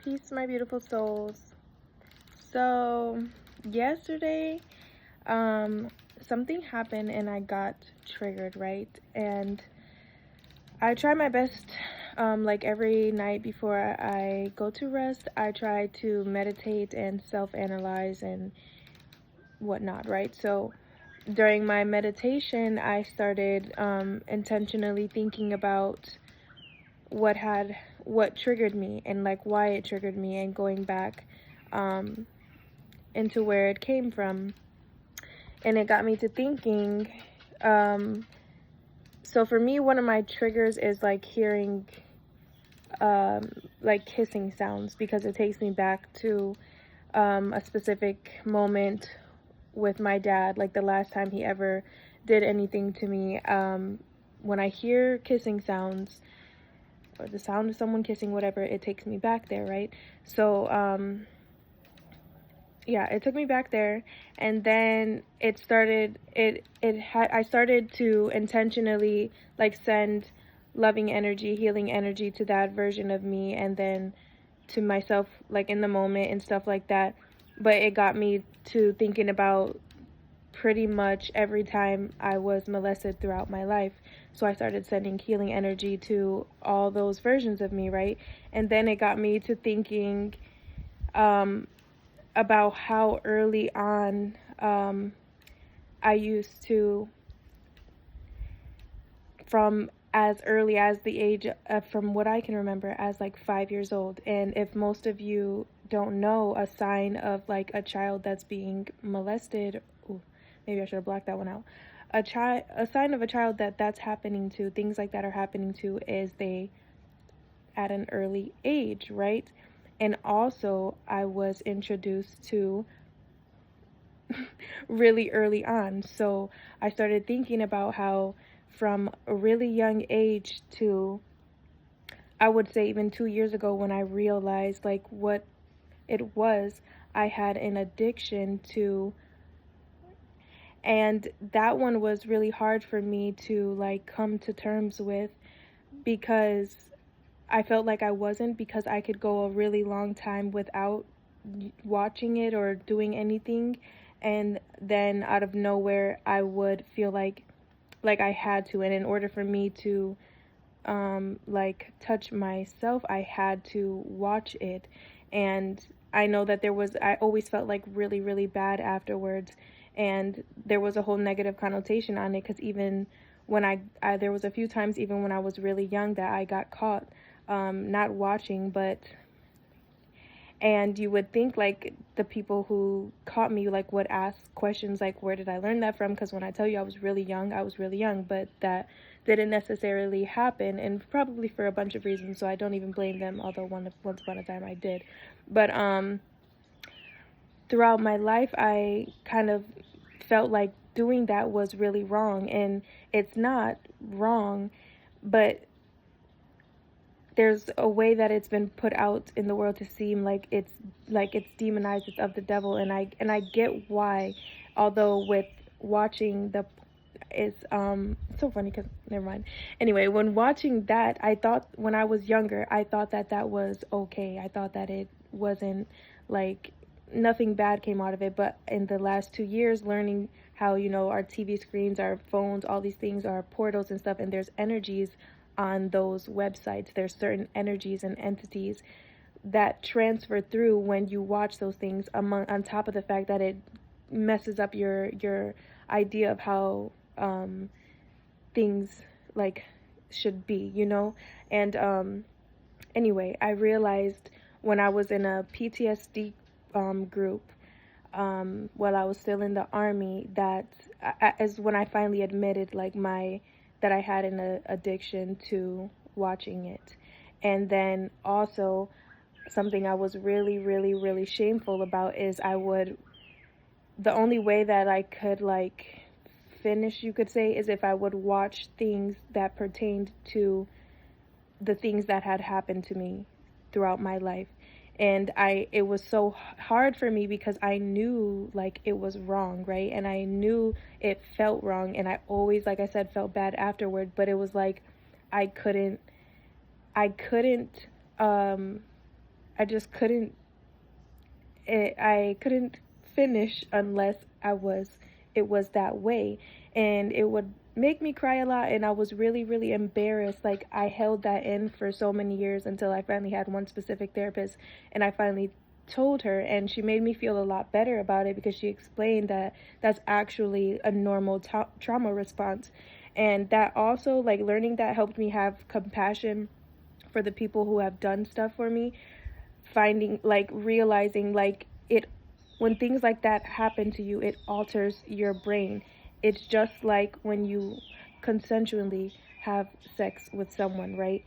Peace, my beautiful souls. So, yesterday, something happened and I got triggered, right? And I try my best, like every night before I go to rest, I try to meditate and self-analyze and whatnot, right? So, during my meditation, I started intentionally thinking about what had what triggered me and like why it triggered me, and going back into where it came from. And it got me to thinking, so for me, one of my triggers is like hearing like kissing sounds, because it takes me back to a specific moment with my dad, like the last time he ever did anything to me. When I hear kissing sounds or the sound of someone kissing, whatever, it takes me back there, right? So yeah, it took me back there. And then it started, I started to intentionally like send loving energy, healing energy to that version of me, and then to myself, like in the moment and stuff like that. But it got me to thinking about pretty much every time I was molested throughout my life. So I started sending healing energy to all those versions of me, right? And then it got me to thinking about how early on I used to, from as early as the age of, from what I can remember, as like 5 years old. And if most of you don't know, a sign of like a child that's being molested, ooh, maybe I should have blacked that one out. A sign of a child that's happening to, things like that are happening to, is they at an early age, right? And also, I was introduced to really early on. So I started thinking about how from a really young age to, I would say even 2 years ago, when I realized like what it was, I had an addiction to. And that one was really hard for me to like come to terms with, because I felt like I wasn't, because I could go a really long time without watching it or doing anything, and then out of nowhere I would feel like I had to. And in order for me to like touch myself, I had to watch it. And I know that I always felt like really, really bad afterwards, and there was a whole negative connotation on it, because even when there was a few times, even when I was really young, that I got caught not watching. And you would think like the people who caught me like would ask questions like, where did I learn that from? Because when I tell you I was really young, but that didn't necessarily happen, and probably for a bunch of reasons, so I don't even blame them, although once upon a time I did. But throughout my life, I kind of felt like doing that was really wrong, and it's not wrong, but there's a way that it's been put out in the world to seem like it's demonized, it's of the devil. And I get why, although with watching it's so funny, because never mind. Anyway, when watching that, I thought, when I was younger, I thought that was okay. I thought that it wasn't like, nothing bad came out of it. But in the last 2 years, learning how, our TV screens, our phones, all these things are portals and stuff, and there's energies on those websites. There's certain energies and entities that transfer through when you watch those things, on top of the fact that it messes up your idea of how things like should be, and anyway, I realized when I was in a PTSD group, while I was still in the army, that as when I finally admitted like that I had an addiction to watching it. And then also, something I was really, really, really shameful about is the only way that I could like finish, you could say, is if I would watch things that pertained to the things that had happened to me throughout my life. And it was so hard for me, because I knew like it was wrong, right? And I knew it felt wrong, and I always, like I said, felt bad afterward. But it was like I couldn't I just couldn't I couldn't finish unless it was that way. And it would make me cry a lot, and I was really, really embarrassed. Like, I held that in for so many years until I finally had one specific therapist, and I finally told her, and she made me feel a lot better about it because she explained that that's actually a normal trauma response. And that also, like, learning that helped me have compassion for the people who have done stuff for me, finding, like, realizing, like, it, when things like that happen to you, it alters your brain. It's just like when you consensually have sex with someone, right?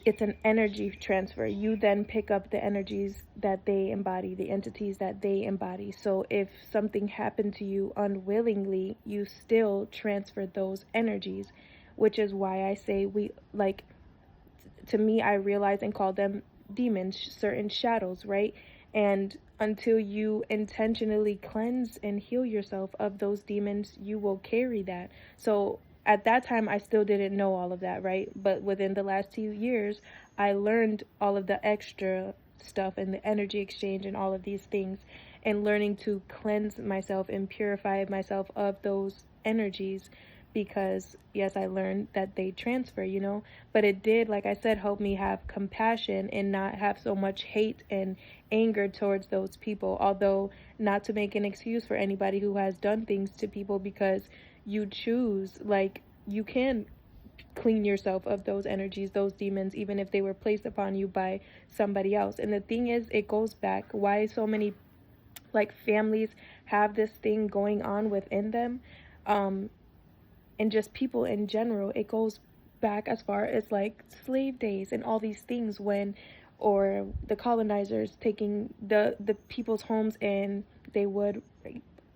It's an energy transfer. You then pick up the energies that they embody, the entities that they embody. So if something happened to you unwillingly, you still transfer those energies, which is why I say, we, like, to me, I realize and call them demons, certain shadows, right? And until you intentionally cleanse and heal yourself of those demons, you will carry that. So at that time, I still didn't know all of that, right? But within the last 2 years, I learned all of the extra stuff and the energy exchange and all of these things, and learning to cleanse myself and purify myself of those energies, because yes, I learned that they transfer, but it did, like I said, help me have compassion and not have so much hate and anger towards those people. Although, not to make an excuse for anybody who has done things to people, because you choose, like, you can clean yourself of those energies, those demons, even if they were placed upon you by somebody else. And the thing is, it goes back why so many, like, families have this thing going on within them, um and just people in general. It goes back as far as, like, slave days and all these things, when, or the colonizers taking the people's homes, and they would,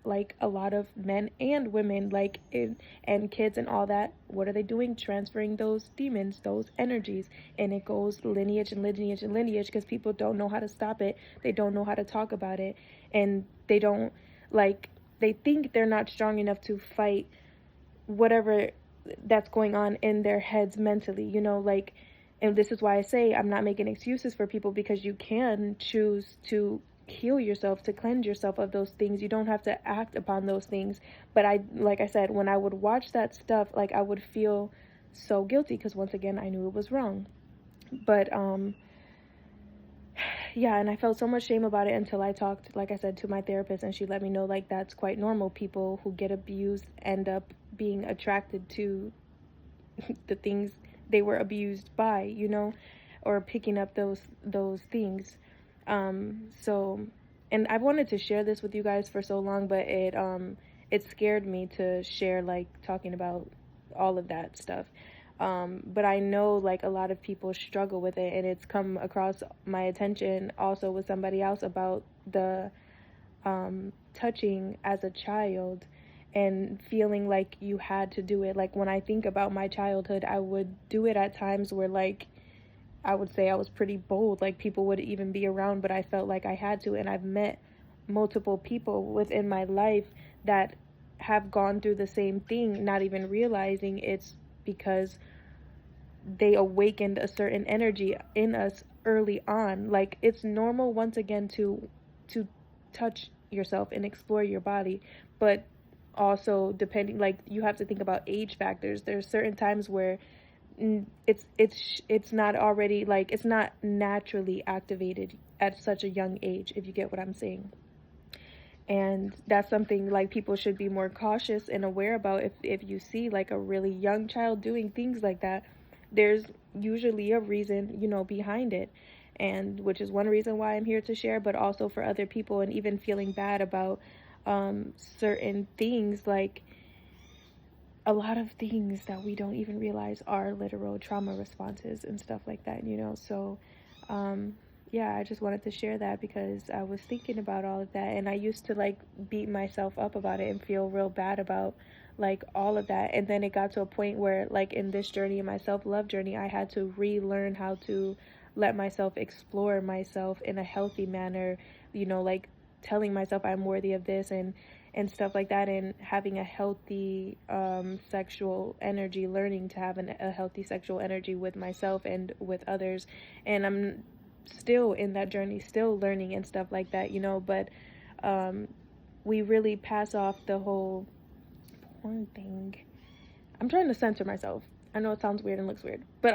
like, a lot of men and women, like, and kids and all that. What are they doing? Transferring those demons, those energies. And it goes lineage and lineage and lineage, because people don't know how to stop it. They don't know how to talk about it, and they don't, like, they think they're not strong enough to fight whatever that's going on in their heads mentally, like. And this is why I say I'm not making excuses for people, because you can choose to heal yourself, to cleanse yourself of those things. You don't have to act upon those things. But I, like I said, when I would watch that stuff, like, I would feel so guilty, because once again, I knew it was wrong. But yeah, and I felt so much shame about it until I talked, like I said, to my therapist, and she let me know, like, that's quite normal. People who get abused end up being attracted to the things they were abused by, or picking up those things. So, and I've wanted to share this with you guys for so long, but it scared me to share, like, talking about all of that stuff. But I know, like, a lot of people struggle with it, and it's come across my attention also with somebody else about the touching as a child, and feeling like you had to do it. Like, when I think about my childhood, I would do it at times where, like, I would say I was pretty bold, like, people would even be around, but I felt like I had to. And I've met multiple people within my life that have gone through the same thing, not even realizing it's because they awakened a certain energy in us early on. Like, it's normal, once again, to touch yourself and explore your body, but also, depending, like, you have to think about age factors. There's certain times where it's not already, like, it's not naturally activated at such a young age, if you get what I'm saying. And that's something, like, people should be more cautious and aware about. If you see, like, a really young child doing things like that, there's usually a reason, behind it. And which is one reason why I'm here to share, but also for other people, and even feeling bad about certain things, like, a lot of things that we don't even realize are literal trauma responses and stuff like that, So, yeah, I just wanted to share that, because I was thinking about all of that, and I used to, like, beat myself up about it and feel real bad about, like, all of that. And then it got to a point where, like, in this journey, in my self-love journey, I had to relearn how to let myself explore myself in a healthy manner, like, telling myself I'm worthy of this, and stuff like that, and having a healthy sexual energy, learning to have a healthy sexual energy with myself and with others. And I'm still in that journey, still learning and stuff like that, you know. But we really pass off the whole porn thing. I'm trying to censor myself. I know it sounds weird and looks weird, but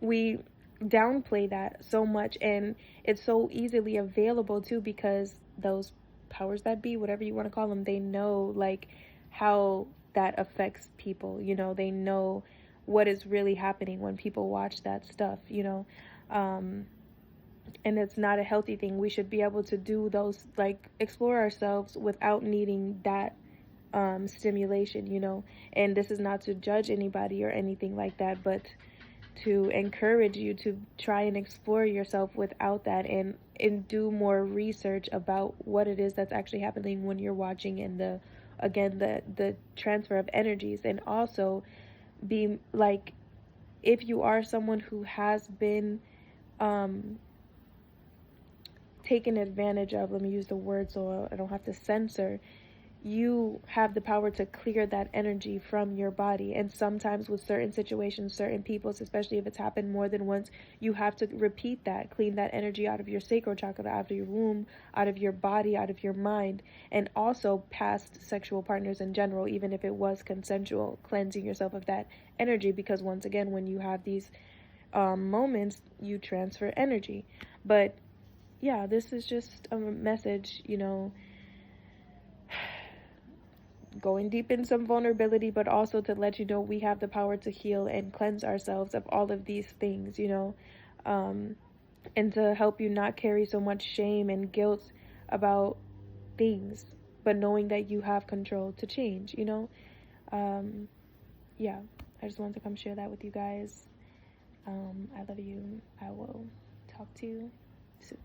we downplay that so much, and it's so easily available too, because those powers that be, whatever you want to call them, they know like how that affects people. You know, they know what is really happening when people watch that stuff. You know, and it's not a healthy thing. We should be able to do those, like explore ourselves without needing that stimulation, you know. And this is not to judge anybody or anything like that, but to encourage you to try and explore yourself without that, and do more research about what it is that's actually happening when you're watching, and the transfer of energies. And also be like, if you are someone who has been taken advantage of, let me use the word so I don't have to censor, you have the power to clear that energy from your body. And sometimes with certain situations, certain people, especially if it's happened more than once, you have to repeat that, clean that energy out of your sacral chakra, out of your womb, out of your body, out of your mind, and also past sexual partners in general, even if it was consensual, cleansing yourself of that energy. Because once again, when you have these moments, you transfer energy. But yeah, this is just a message, you know, going deep in some vulnerability, but also to let you know we have the power to heal and cleanse ourselves of all of these things, you know, and to help you not carry so much shame and guilt about things, but knowing that you have control to change, you know. Yeah, I just wanted to come share that with you guys. I love you. I will talk to you soon.